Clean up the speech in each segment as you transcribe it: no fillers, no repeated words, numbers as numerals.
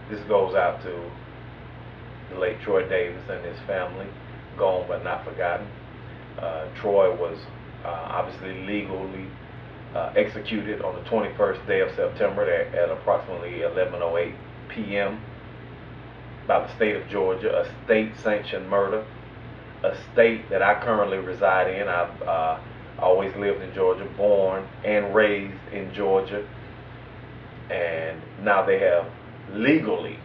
This goes out to the late Troy Davis and his family, gone but not forgotten. Troy was obviously legally executed on the 21st day of September at approximately 11:08 p.m. by the state of Georgia, a state-sanctioned murder, a state that I currently reside in. I've always lived in Georgia, born and raised in Georgia, and now they have legally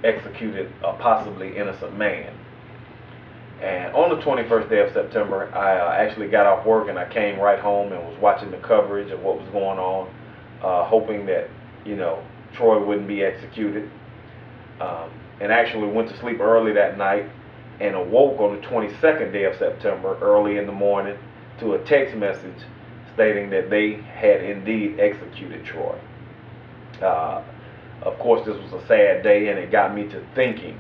executed a possibly innocent man. And on the 21st day of September, I actually got off work and I came right home and was watching the coverage of what was going on, hoping that, Troy wouldn't be executed. And actually went to sleep early that night and awoke on the 22nd day of September, early in the morning, to a text message stating that they had indeed executed Troy. Of course, this was a sad day, and it got me to thinking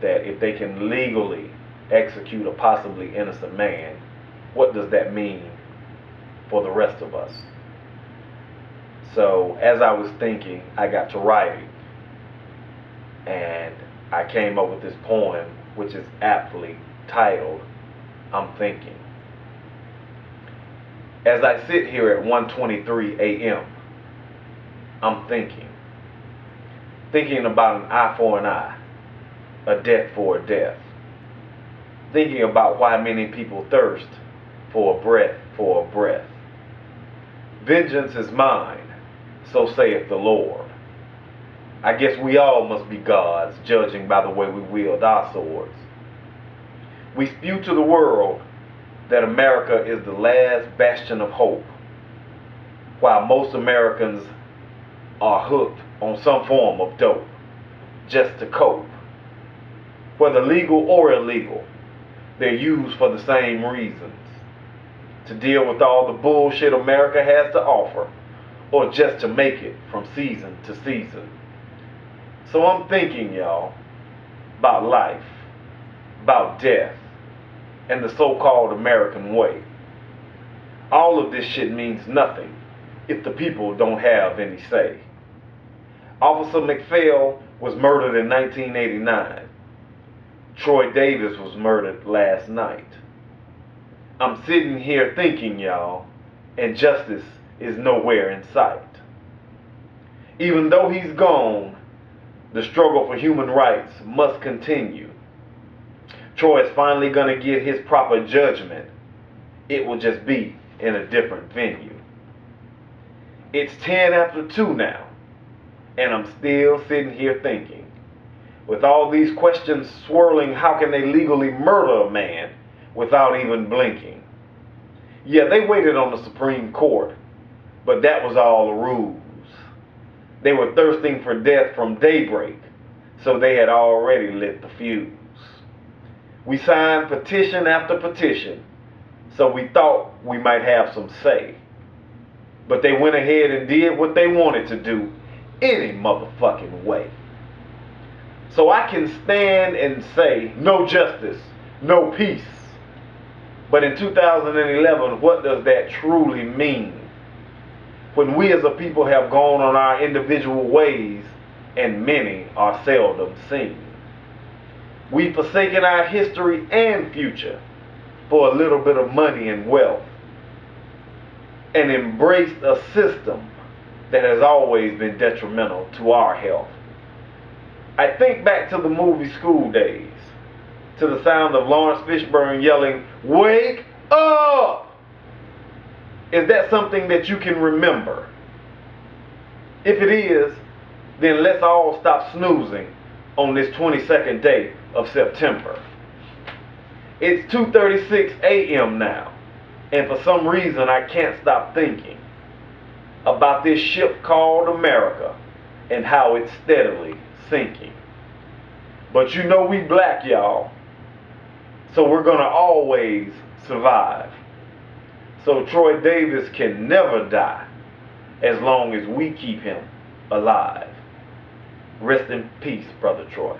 that if they can legally execute a possibly innocent man, what does that mean for the rest of us? So as I was thinking, I got to writing, and I came up with this poem, which is aptly titled, I'm Thinking. As I sit here at 1:23 a.m., I'm thinking about an eye for an eye, a death for a death, thinking about why many people thirst for a breath. Vengeance is mine, so saith the Lord. I guess we all must be gods, judging by the way we wield our swords. We spew to the world that America is the last bastion of hope, while most Americans are hooked on some form of dope, just to cope. Whether legal or illegal, they're used for the same reasons, to deal with all the bullshit America has to offer, or just to make it from season to season. So I'm thinking, y'all, about life, about death, and the so-called American way. All of this shit means nothing if the people don't have any say. Officer McPhail was murdered in 1989. Troy Davis was murdered last night. I'm sitting here thinking, y'all, and justice is nowhere in sight. Even though he's gone, the struggle for human rights must continue. Troy is finally going to get his proper judgment. It will just be in a different venue. It's 10 after 2 now, and I'm still sitting here thinking. With all these questions swirling, how can they legally murder a man without even blinking? Yeah, they waited on the Supreme Court, but that was all a ruse. They were thirsting for death from daybreak, so they had already lit the fuse. We signed petition after petition, so we thought we might have some say. But they went ahead and did what they wanted to do any motherfucking way. So I can stand and say, no justice, no peace. But in 2011, what does that truly mean? When we as a people have gone on our individual ways, and many are seldom seen. We've forsaken our history and future for a little bit of money and wealth, and embraced a system that has always been detrimental to our health. I think back to the movie School Days, to the sound of Lawrence Fishburne yelling, "Wake up!" Is that something that you can remember? If it is, then let's all stop snoozing on this 22nd day of September. It's 2:36 a.m. now, and for some reason I can't stop thinking about this ship called America and how it's steadily sinking. But you know we black, y'all, so we're gonna always survive. So Troy Davis can never die as long as we keep him alive. Rest in peace, Brother Troy.